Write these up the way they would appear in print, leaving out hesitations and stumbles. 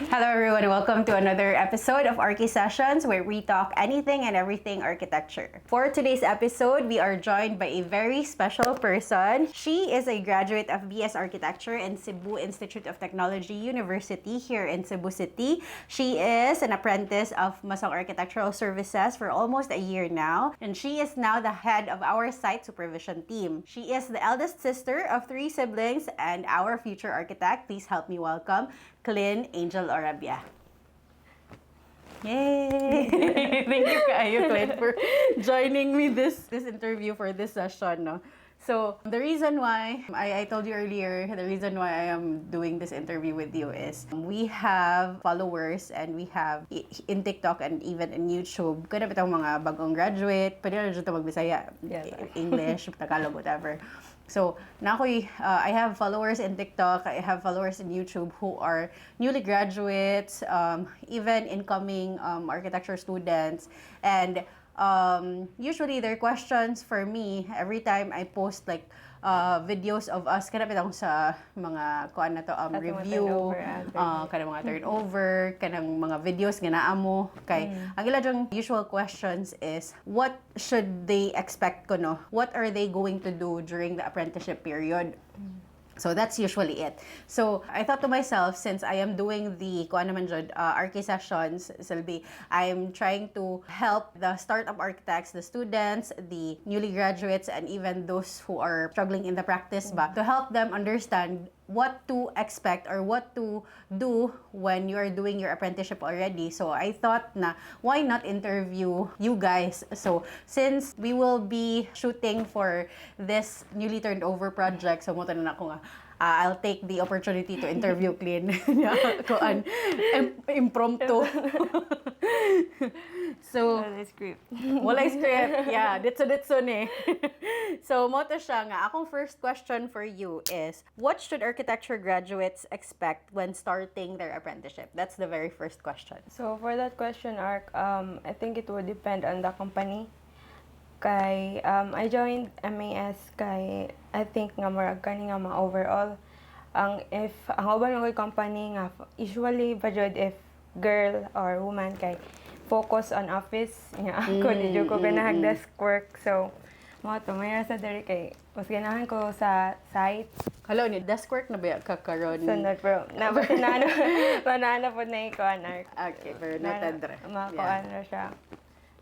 Hello everyone, welcome to another episode of ArchiSessions where we talk anything and everything architecture. For today's episode, we are joined by a very special person. She is a graduate of BS Architecture in Cebu Institute of Technology University here in Cebu City. She is an apprentice of Masong Architectural Services for almost a year now, and she is now the head of our site supervision team. She is the eldest sister of 3 siblings and our future architect. Please help me welcome Clynn Angel Orebia. Yay! Thank you, kayo, Clynn, for joining me this interview for this session. No? So, the reason why, I told you earlier, the reason why I am doing this interview with you is we have followers and we have in TikTok and even in YouTube, kada bitang mga bagong graduate, pwede na dito magbisaya, English, Tagalog, whatever. So, I have followers in TikTok, I have followers in YouTube who are newly graduates, even incoming architecture students, and usually their questions for me every time I post like videos of us kanapit ako sa mga kuan na to review kanang mga turnover kanang mga videos nga naa mo kay ang ila dyang usual questions is what should they expect kuno, what are they going to do during the apprenticeship period. So that's usually it. So I thought to myself, since I am doing the ArchiSessions, Silby, I'm trying to help the startup architects, the students, the newly graduates, and even those who are struggling in the practice ba, to help them understand what to expect or what to do when you are doing your apprenticeship already. So I thought na why not interview you guys. So since we will be shooting for this newly turned over project, so mo tanan ako nga I'll take the opportunity to interview Clynn. Impromptu. So, Wala script. Wala script. Yeah, ditso ni. So, mo to siya nga. Akong first question for you is, what should architecture graduates expect when starting their apprenticeship? That's the very first question. So for that question, Ark, I think it would depend on the company. Kay I joined MAS kay I think nga murag kani nga overall ang uban ng company nga usually budget if girl or woman kay focus on office nga ako dito ko ganahag desk work, so mo to mayroon sa diri kay mas ganahan ko sa site. Hello, ni desk work na ba kakaron? So not bro na ba na po na ikuan, Ark. Okay, pero noted ra. Makuan ra siya.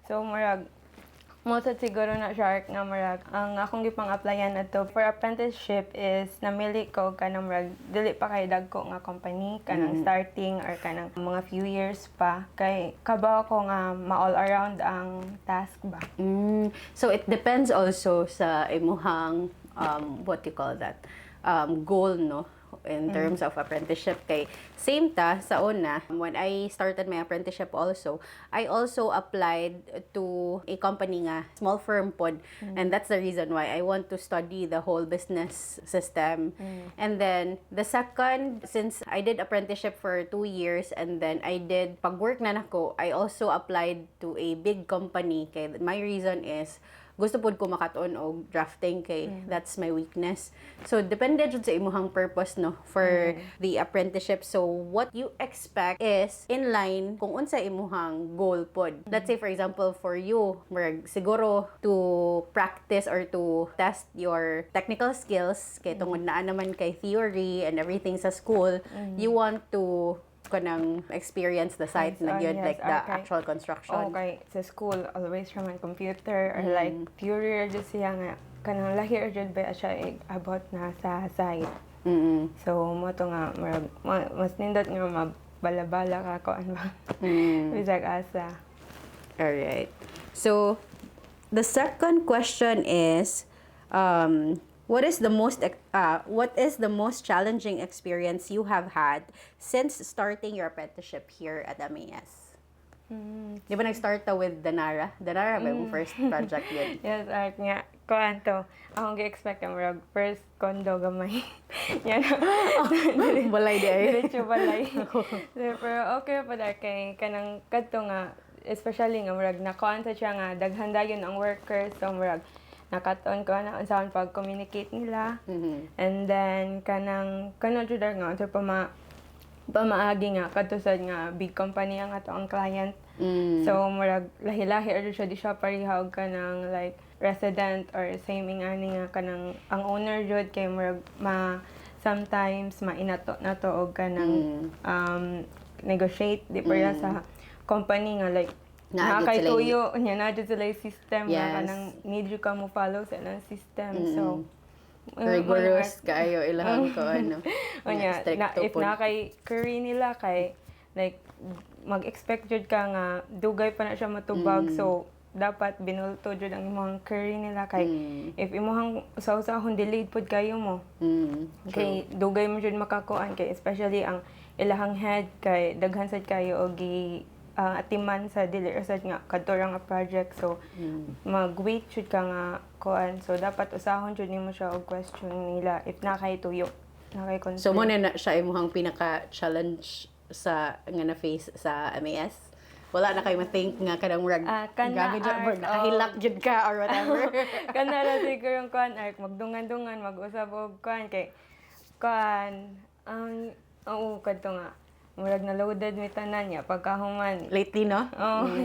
So murag most siguro na shark na murag ang akong gipang-applyan adto for apprenticeship is namili ko kanang murag dili pa kay dagko nga company kanang starting or kanang mga few years pa kay kabaw ko nga ma-all around ang task ba. So it depends also sa imuhang what you call that goal, no, in terms of apprenticeship. Kay same ta sa una, when I started my apprenticeship also, I also applied to a company nga small firm pod, and that's the reason why I want to study the whole business system. And then the second, since I did apprenticeship for 2 years and then I did pag-work na nako, I also applied to a big company. Kay my reason is gusto pod ko makaton og drafting kay that's my weakness. So depende jud sa imuhang purpose, no, for the apprenticeship. So what you expect is in line kung unsa imuhang goal pod. Let's say for example for you, siguro to practice or to test your technical skills kay tungod naa naman kay theory and everything sa school, you want to kanang experience the site na yun, yes, like the actual construction. Okay, sa school always from computer or like theory just siya nga kanang lahi or jud ba siya about na sa site. So mo to nga mas nindot nga mabalabala ka ko ano ba. Bisag asa. All right. So the second question is what is the most challenging experience you have had since starting your apprenticeship here at MAS? Di ba nag-start ta with Danara? Danara ba yung first project yun? Yes, Art nga. Kuan to. Akong gi-expect ang first condo gamay. Yan. Balay di ay. Diretso balay. Pero okay pa da kay kanang kadto nga especially nga murag nakuan sa siya nga daghan dayon ang workers, so murag nakaton ko na unsaon pag-communicate nila. And then kanang jud nga unsa pa pamaagi nga katusad nga big company ang ato ang client. So murag lahi-lahi or siya di siya pareha og kanang like resident or same ingani nga kanang ang owner jud kay murag sometimes mainato nato og kanang negotiate di pareha sa company nga like na kay tuyo nya na jud sila yung system nga kanang need you ka mo follow sa ilang system. So rigorous kayo ilahang ko ano. Onya, if na kay curry nila kay like mag-expect jud ka nga dugay pa na siya matubag so dapat binulto jud ang imong curry nila kay if imong usaw-usahon delayed pud kayo mo. Kay dugay mo jud makakuan kay especially ang ilahang head kay daghan sad kayo og atiman sa dili sad nga kadto ra nga project so mag-wait jud ka nga kuan so dapat usahon jud nimo siya og question nila if na kay tuyo na kay concern. So mo na siya imong pinaka-challenge sa nga na face sa MAS. Wala na kay ma-think nga kanang murag grabe jud or nakahilak jud ka or whatever. Kana ra siguro ang kuan ark magdungan-dungan mag-usab og kuan kay kuan kadto nga murag na loaded mi tanan niya pagkahuman Lately no?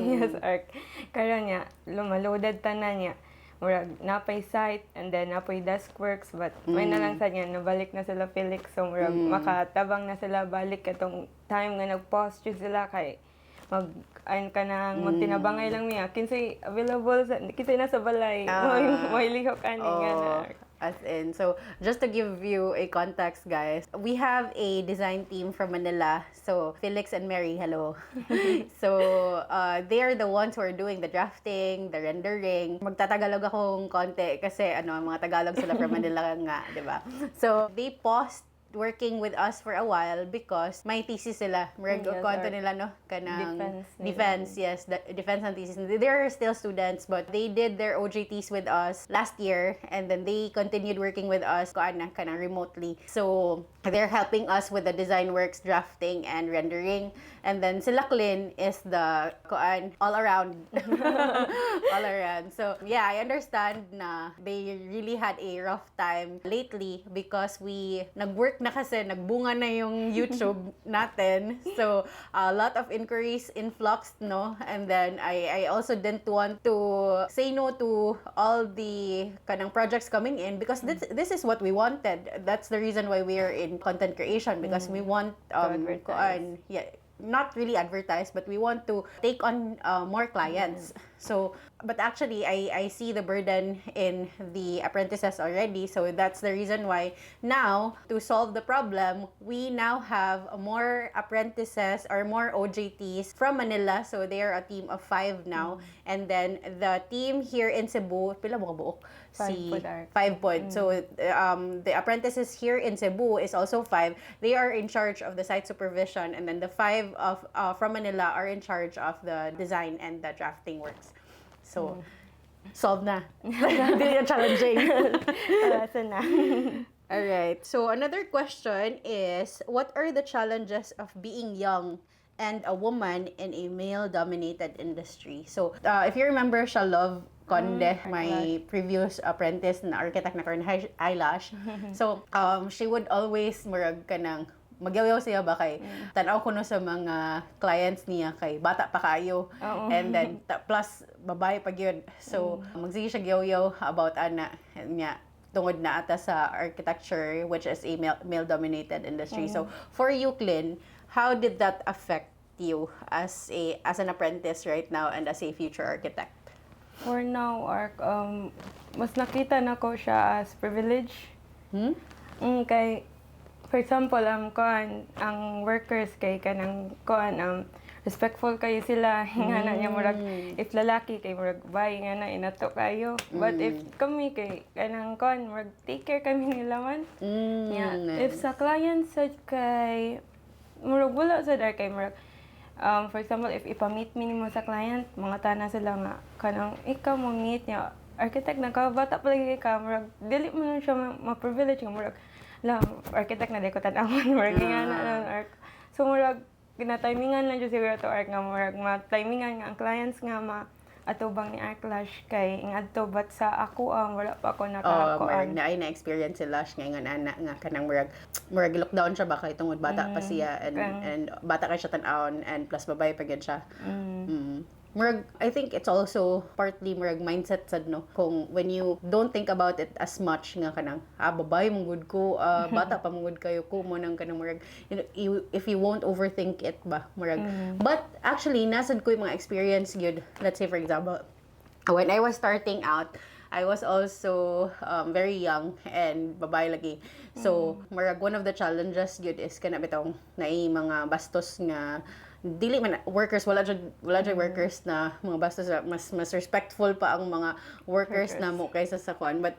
Yes ark karon niya lumaloaded tanan niya murag napay site and then napay desk works but may na lang sa niya nabalik na sila Felix so murag makatabang na sila balik katong time nga nag-pause jud sila kay ayon ka nang magtinabangay lang niya kinsay available sa kinsay nasa balay may lihok ani nga na as in. So, just to give you a context, guys, we have a design team from Manila. So, Felix and Mary, hello. So, they are the ones who are doing the drafting, the rendering. Magtatagalog akong konti kasi mga Tagalog sila from Manila nga, di ba? So, they paused working with us for a while because may thesis sila. Kwento nila, no? Kanang defense, yes. Defense and thesis. They're still students, but they did their OJTs with us last year, and then they continued working with us kanang remotely. So, they're helping us with the design works, drafting, and rendering. And then sila Clynn is the all around. All around. So, yeah, I understand na they really had a rough time lately because we nag-work na kasi nagbunga na yung YouTube natin. So, a lot of inquiries influxed, no? And then, I also didn't want to say no to all the kanang projects coming in because this is what we wanted. That's the reason why we are in content creation because we want not really advertise, but we want to take on more clients. So, but actually, I see the burden in the apprentices already. So that's the reason why now, to solve the problem, we now have more apprentices or more OJTs from Manila. So they are a team of 5 now. And then the team here in Cebu, pila mo ka buok? 5 point. So the apprentices here in Cebu is also 5. They are in charge of the site supervision, and then the 5 from Manila are in charge of the design and the drafting works. So, solved na. Hindi na challenging. na. Alright. So, another question is, what are the challenges of being young and a woman in a male-dominated industry? So, if you remember, Shalov Conde, my previous apprentice na architect na Karen Eyelash. So, she would always murag ka ng magyaw siya ba kay tanaw ko no sa mga clients niya kay bata pa kayo and then plus babae pag yun so magsige siya gyaw about ana niya tungod na ata sa architecture which is a male dominated industry. So for you, Clynn, how did that affect you as an apprentice right now and as a future architect? For now, mas nakita na ko siya as privilege. Kay for example, ang workers kay kanang respectful kayo sila nga na niya murag if lalaki kay murag bay nga na inato kayo but if kami kay kanang murag take care kami nila man if sa client sad kay murag wala sad kay murag for example if ipa-meet mi nimo sa client mga tana sila nga kanang ikaw mo meet niya architect na ka bata pa lagi ka murag dili mo na siya ma-privilege nga murag architect na ko tanawon working na so murag ginatimingan lang jud siguro to ark nga murag ma-timingan nga ang clients nga atubang ni Ark Lash kay ing adto bat sa ako wala pa ako murag nakakuan. na ay na-experience si Lush ngayon ana nga kanang murag lockdown siya ba kay tungod bata pa siya and bata kay siya tan-awon and plus babae pa gyud siya. Murag, I think it's also partly murag mindset sad no kung when you don't think about it as much nga kanang babae mong good ko bata pa mong good kayo ko mo nang kanang murag if you won't overthink it ba murag but actually nasad ko yung mga experience gyud. Let's say for example when I was starting out I was also very young and babae lagi. So, murag one of the challenges gyud is kana bitong naay mga bastos nga dili man workers wala jud workers na mga bastos mas respectful pa ang mga workers na mo kaysa sa kuan but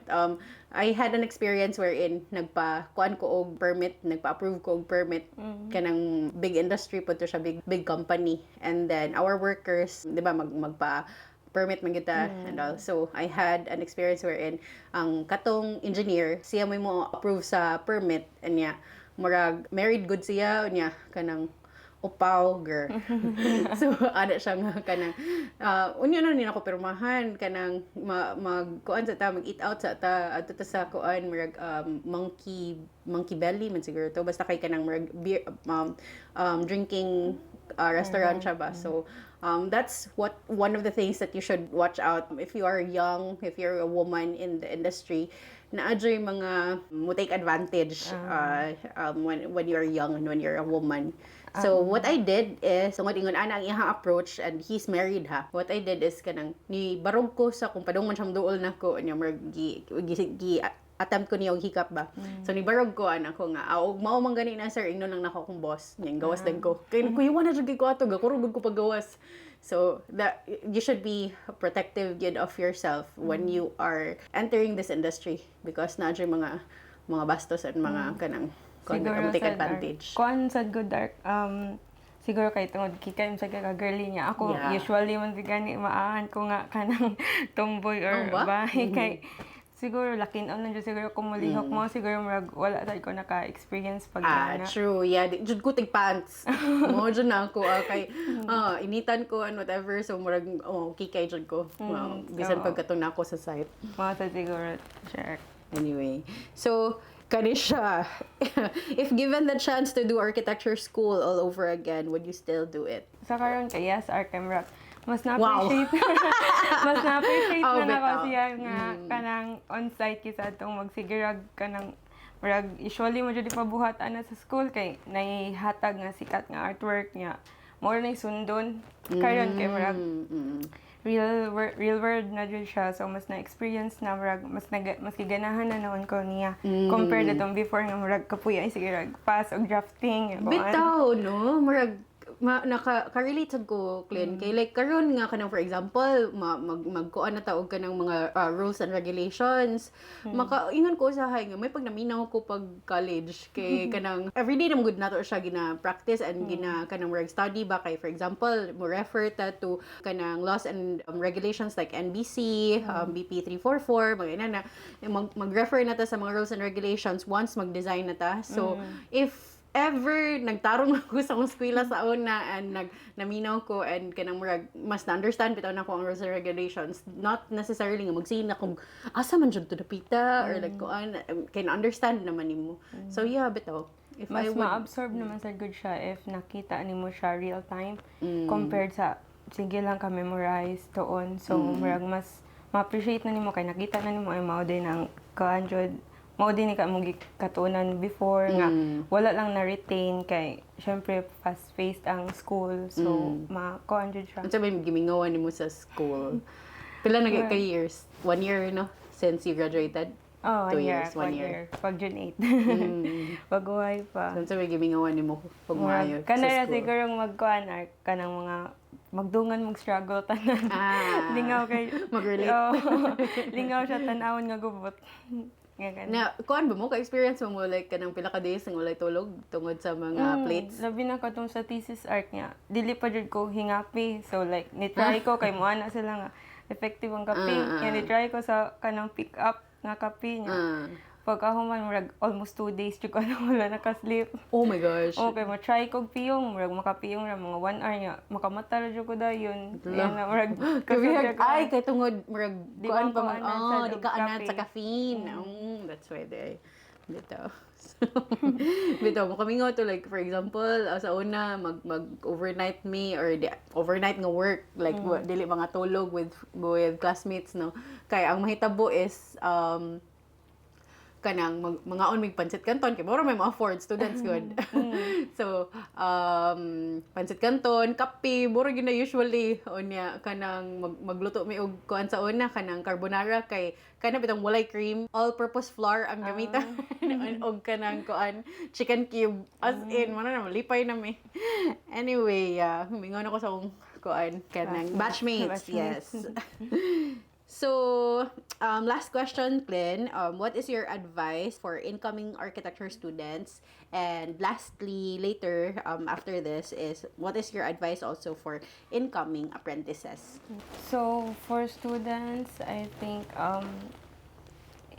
I had an experience wherein nagpa-kuan ko og permit, nagpa-approve ko og permit kanang big industry po to siya big company and then our workers di ba magpa permit man kita and all. So, I had an experience wherein ang katong engineer, siya mo approve sa permit and niya, murag married good siya, niya, kanang upaw, girl. So, ada siya nga kanang, unyo na nila ko pirmahan, kanang mag-kuan sa ta, mag-eat out sa ta, ato ta sa kuan, murag monkey belly, man siguro to. Basta kay kanang murag beer, drinking restaurant siya ba. So, that's one of the things that you should watch out if you are young, if you're a woman in the industry. Naadyoy mga mo take advantage when you're young and when you're a woman. So what I did is tungod ingon ana ang iyang approach and he's married ha. What I did is kanang ni barog ko sa kung padung man siyang duol nako nya murag gi attempt ko niya og hikap ba. So ni barog ko ana ko nga og mao man gani na sir ingnon lang nako akong boss nya gawas lang ko. Kay kuyawan na jud ko ato gakurugod ko paggawas. So that you should be protective yun of yourself when you are entering this industry because na jud mga bastos at mga kanang Siguro take advantage. Kuan sad good Dark. Siguro kay tungod kikay sa ka girly niya. Ako usually man gani maahan ko nga kanang tomboy or bahay kay siguro lakin on nandiyo siguro kumulihok mo siguro murag wala sad ko naka-experience pag true. Yeah, jud ko tig pants. Mo jud na ako kay initan ko and whatever so murag kikay jud ko. Bisan pagkatong nako sa site. Mo sad siguro sure. Anyway, so kani siya. If given the chance to do architecture school all over again, would you still do it? Sa karon kay yes, Archimrock. Mas na-appreciate. Mas na-appreciate na ako siya nga kanang on-site kisa atong magsigirag kanang murag usually mo jud pabuhat ana sa school kay naihatag nga sikat nga artwork niya. More na sundon karon kay murag real world na jud siya so mas na-experience na murag mas giganahan na naon ko niya compared to before nga murag kapuy ay sige pass og drafting bitaw no murag naka-relate sad ko Clynn kay like karon nga kanang for example magkuan na taog kanang mga rules and regulations makaingon ko usahay nga may pag naminaw ko pag college kay kanang everyday na good nato siya gina practice and gina kanang murag study ba kay for example mo refer ta to kanang laws and regulations like NBC BP 344 mga ina na mag-refer na ta sa mga rules and regulations once mag-design na ta so if ever nagtarong ako sa akong eskwela sa una and naminaw ko and kanang murag mas na-understand bitaw na ko ang rules and regulations not necessarily nga magsihin na kung asa man jud to dapita or like kuan kay na-understand naman nimo so yeah bitaw if mas ma-absorb naman sa good siya if nakita nimo siya real time compared sa sige lang ka memorize doon so murag mas ma-appreciate na nimo kay nakita na nimo ay mao din ang kuan jud mao din ka mo gikatunan before nga wala lang na retain kay syempre fast paced ang school so ma-kuan jud siya. Unsa may gimingawan nimo sa school? Pila na kay years? 1 year no since you graduated? Oh, 1 year. 1 year. Pag June 8. Pag-uhay pa. Unsa may gimingawan nimo pag maayo sa school? Kana siguro magkuan kanang mga magdungan mag-struggle tanan. Lingaw kay mag-relate. Lingaw siya tan-awon nga gubot. Na, kuan ba mo ka-experience mo like kanang pila ka days ng walay tulog tungod sa mga plates? Labi na katong sa thesis art niya. Dili pa jud ko hingapi. So like ni-try ko kay mo ana sila nga effective ang kape. Yan ni-try ko sa kanang pick up nga kape niya. pagkahuman murag almost 2 days jud ko na wala nakasleep. Oh my gosh. Okay, ma-try kog piyong, murag makapiyong ra mga 1 hour nya. Makamata ra jud ko dayon. Hala. Yan na murag Kabihag, ay, kay tungod, murag, Di kuan pa ba mag, kuanan sa di ka anad cafe? sa caffeine. That's why they, bitaw. Bitaw, mo kamingaw to, like, for example, sa una, mag-overnight me, or overnight nga work, like, dili mga tulog with classmates, no? Kaya, ang mahitabo is, kanang mga on mig pansit canton kay mura may mga afford students good. So pansit canton, kape, mura gyud na usually onya kanang magluto mi og kuan sa una kanang carbonara kay kana bitang walay cream, all purpose flour ang gamitan og kanang kuan chicken cube as in mo na malipay na mi. Anyway, humingon ako sa akong kuan kanang batchmates. Yes. So, last question, Clynn. What is your advice for incoming architecture students? And lastly, later, after this, is what is your advice also for incoming apprentices? So, for students, I think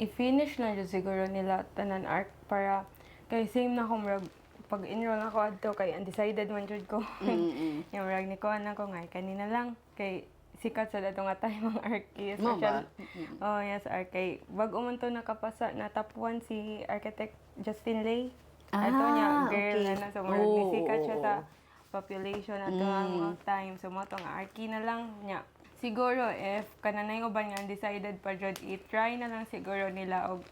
i-finish na dyan siguro nila tanan arc para kay same na kung pag-enroll ako adto kay undecided man jud ko. Yung murag ni ko ko nga kanina lang kay sikat sa dato nga tayo mga archi special. Oh yes, archi. Bago man to nakapasa na top 1 si architect Justin Lay. Ato niya girl okay. na sa murag ni sikat siya ta population ato ang time so mo to nga archi na lang niya. Siguro if kananay uban nga undecided pa jud i-try na lang siguro nila og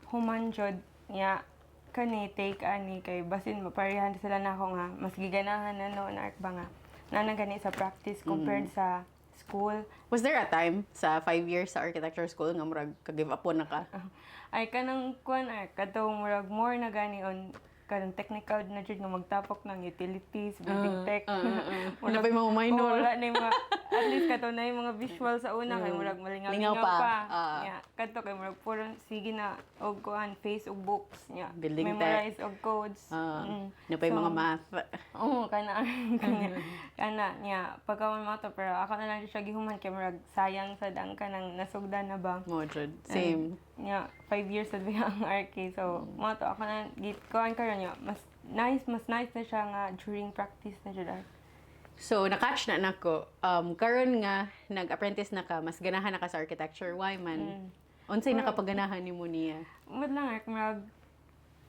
human jud niya kani take ani kay basin maparehan sila na ako nga mas giganahan na noon arc ba nga na gani sa practice compared sa school. Was there a time sa 5 years sa architecture school nga murag ka-give up na ka? Ay kanang kuan ay katong murag more na gani on kanang technical na jud nga magtapok ng utilities, building tech. Wala pa yung mga minor. Wala na yung mga, at least kato na yung mga visual sa una kay murag malingaw pa. Yeah, kato kay murag puro sige na og kuan face og books nya. Building memorize og codes. Na pa yung mga math. Kana niya pagkaman mo to pero ako na lang siya gihuman kay murag sayang sa dang kanang nasugdan na ba. Mo jud. Same. Nya 5 years sa ang archi so mo to ako na git kuan karon nya mas nice na siya nga during practice na jud. So na-catch na nako. Karon nga nag-apprentice na ka, mas ganahan na ka sa architecture. Why man? Unsay nakapaganahan nimo niya? Mud lang murag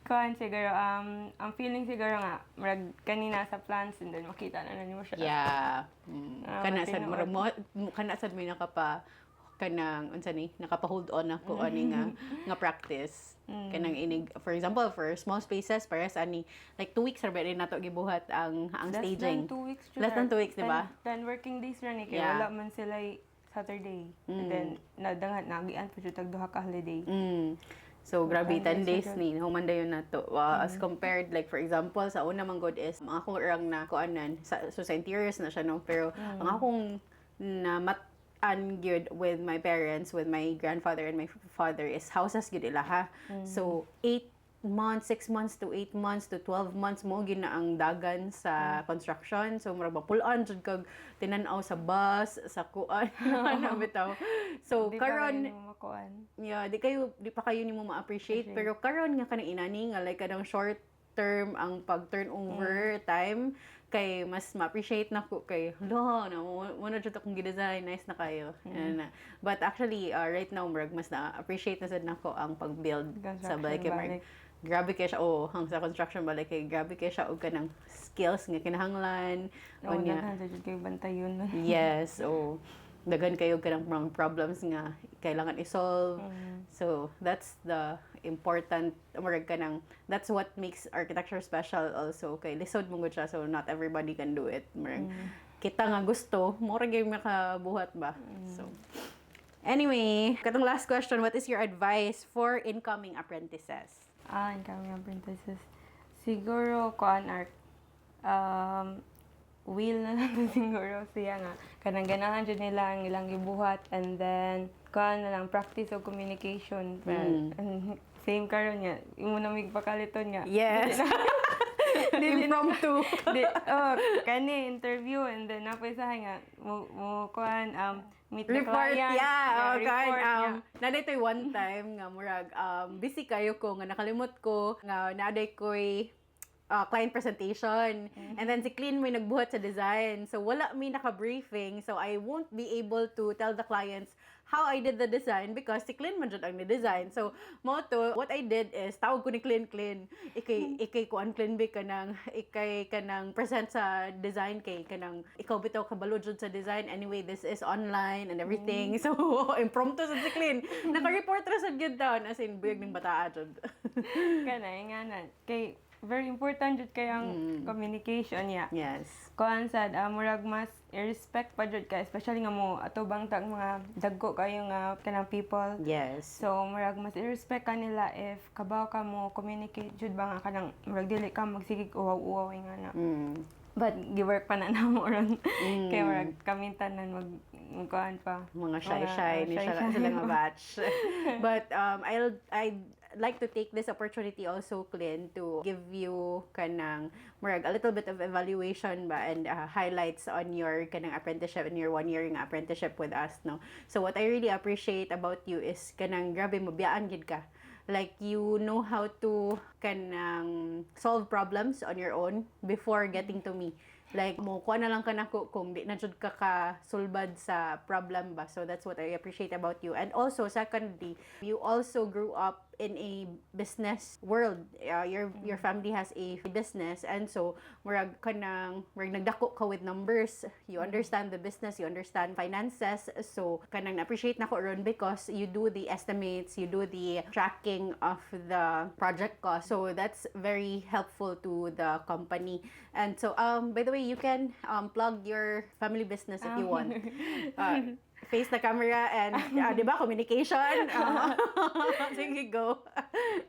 kuan siguro ang feeling siguro nga murag kanina sa plans and then makita na nimo siya. Yeah. Kana sad murag mo kana sad may nakapa kanang unsa ni nakapa-hold on ako ani nga practice kanang inig for example for small spaces para sa ani like 2 weeks ra ba nato gibuhat ang staging. Less than 2 weeks, di ba? 10 working days ra ni kay wala man sila Saturday. And then nadanghat nagian pa jud tag duha ka holiday. So, grabe, 10 days ni, humanda yun na to. As compared, like, for example, sa una mang god is, mga akong rang na kuanan, so sa interiors na siya, no? Pero, ang akong good with my parents, with my grandfather and my father is houses good ila, ha? So, 6 months to 8 months to 12 months mo gina ang dagan sa construction. So murag mapulan jud kag tinan-aw sa bus, sa kuan, ano bitaw. So karon di pa kayo nimo ma-appreciate pero karon nga kanang inani nga like kanang short term ang pag-turnover time kay mas ma-appreciate na ko kay lo na mo na jud akong gidesign nice na kayo. But actually right now murag mas na-appreciate na sad nako ang pag-build sa balay kay grabe kay siya hang sa construction balay kay grabe kay siya og kanang skills nga kinahanglan unya kay bantayon. Yes, daghan kayo kanang mga problems nga kailangan i-solve. So that's the important murag kanang that's what makes architecture special also kay lisod mo gud siya so not everybody can do it. Murag kita nga gusto murag gyud makabuhat ba. So anyway, katong last question, what is your advice for incoming apprentices? Incoming apprentices. Siguro, will na lang siguro siya nga. Kanang ganahan dyan nila ang ilang gibuhat and then, na lang, practice of communication. And same karon niya. Imo na migpakaliton niya. Yes. Impromptu. Kani interview and then napaisahan nga mo kuan meet the Report, client. yeah. report niya. Naday one time nga murag busy kayo ko nga nakalimot ko nga naday ko'y client presentation. And then si Clynn may nagbuhat sa design. So wala may naka-briefing. So I won't be able to tell the clients how I did the design because si Clynn man jud ang ni-design. So mo to, what I did is tawag ko ni Clynn. Ikay kuan Clynn ba ikay kanang present sa design kay kanang ikaw bitaw kabalo jud sa design. Anyway, this is online and everything. So impromptu sa si Clynn. Naka-report ra sad gyud down as in buyag ning bataa jud. Kanay nga na. Kay very important jud kay ang communication niya. Yes. Kuan sad murag mas i-respect pa jud ka especially nga mo atubang tag mga dagko kayo nga kanang people. Yes. So murag mas i-respect ka nila if kabaw ka mo communicate jud ba nga kanang murag dili ka magsigig uwaw-uwaw nga na. But giwork pa na namo ron. Kay murag kami tanan magkuan pa. Mga shy ni sila nga batch. But I'd like to take this opportunity also, Clynn, to give you kanang murag a little bit of evaluation ba and highlights on your kanang apprenticeship and your 1 year nga apprenticeship with us, no. So what I really appreciate about you is kanang grabe mabiyaan gid ka. Like you know how to kanang solve problems on your own before getting to me. Like mo kuha na lang ka nako kung di na jud ka sulbad sa problem ba. So that's what I appreciate about you. And also secondly, you also grew up in a business world. Your family has a business and so murag nagdako ka with numbers. You understand the business, you understand finances. So kanang appreciate nako ron because you do the estimates, you do the tracking of the project cost. So that's very helpful to the company. And so by the way, you can plug your family business if you want. Face the camera and di ba communication. Sige, go.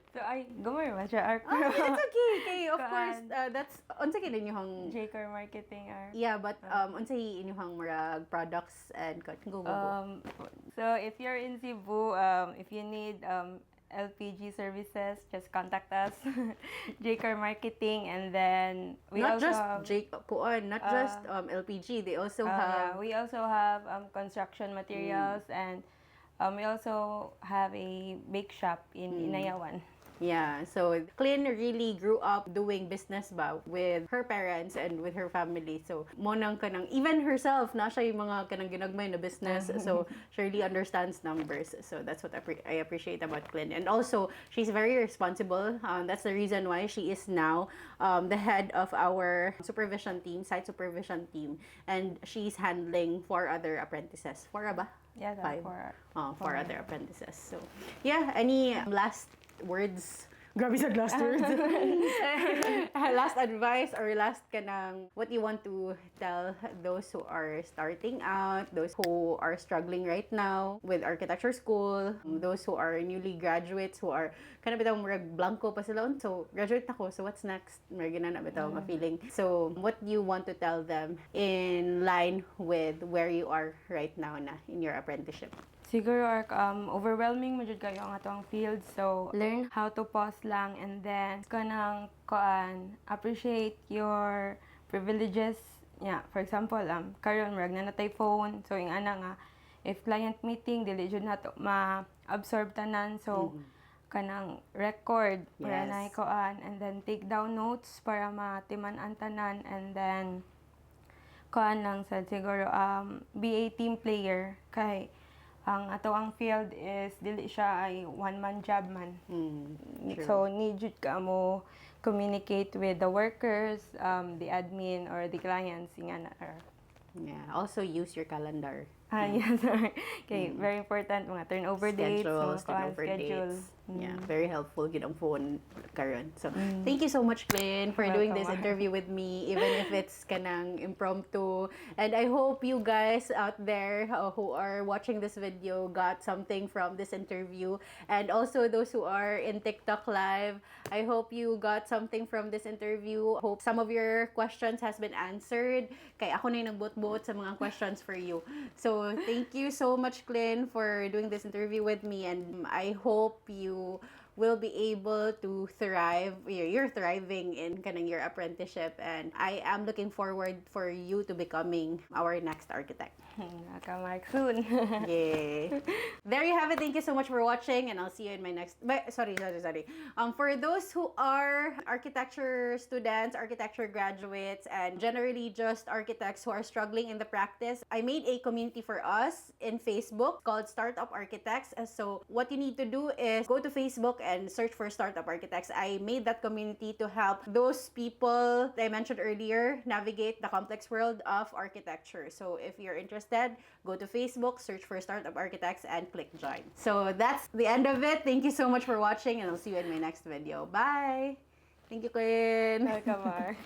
So ay gumar ba siya Arc? It's okay. Of course, that's unsa kay inyong J-Car marketing Arc. yeah, but unsa inyong murag products and go. So if you're in Cebu, if you need LPG services, just contact us. J-Car Marketing, and then we not also just have, not just LPG. They also have we also have construction materials, and we also have a bake shop in Inayawan. Yeah, so Clynn really grew up doing business ba with her parents and with her family. So mo nang kanang even herself na siya yung mga kanang ginagmay na business. So she really understands numbers. So that's what I appreciate about Clynn. And also she's very responsible. That's the reason why she is now the head of our supervision team, site supervision team, and she's handling 4 other apprentices. 4 ba? Yeah, 5. four 4 other apprentices. So yeah, any last words? Grabe sa last words. Last advice or last kanang what you want to tell those who are starting out, those who are struggling right now with architecture school, those who are newly graduates who are kana bitaw murag blanco pa sila. So graduate ako, so what's next? Murag na bitaw nga feeling. So what do you want to tell them in line with where you are right now na in your apprenticeship? Siguro overwhelming mo jud kayo ang atong field, so learn how to pause lang and then kanang appreciate your privileges. Yeah, for example, karon murag na natay phone, so ing ana nga if client meeting dili jud nato ma-absorb tanan, so kanang record para na and then take down notes para matiman-an tanan, and then lang sad siguro be a team player kay ang ato ang field is dili siya ay one-man job man. So need jud ka mo communicate with the workers, the admin or the clients ingana. Yeah, also use your calendar. Yes, okay, very important mga turnover dates, turnover schedule. dates. Yeah, very helpful gid ang phone karon. So, thank you so much, Clynn, for doing this interview with me, even if it's kanang impromptu. And I hope you guys out there who are watching this video got something from this interview. And also those who are in TikTok live, I hope you got something from this interview. Hope some of your questions has been answered. Kay ako na yung nagbuot-buot sa mga questions for you. So, thank you so much, Clynn, for doing this interview with me, and I hope you will be able to thrive. You're thriving in kanang your apprenticeship, and I am looking forward for you to becoming our next architect. Nakamark soon. Yay. There you have it. Thank you so much for watching, and I'll see you in my next... Sorry. For those who are architecture students, architecture graduates, and generally just architects who are struggling in the practice, I made a community for us in Facebook called Startup Architects. So what you need to do is go to Facebook and search for Startup Architects. I made that community to help those people that I mentioned earlier navigate the complex world of architecture. So if you're interested, go to Facebook, search for Startup Architects, and click join. So that's the end of it. Thank you so much for watching, and I'll see you in my next video. Bye! Thank you, Clynn. Welcome, Mark.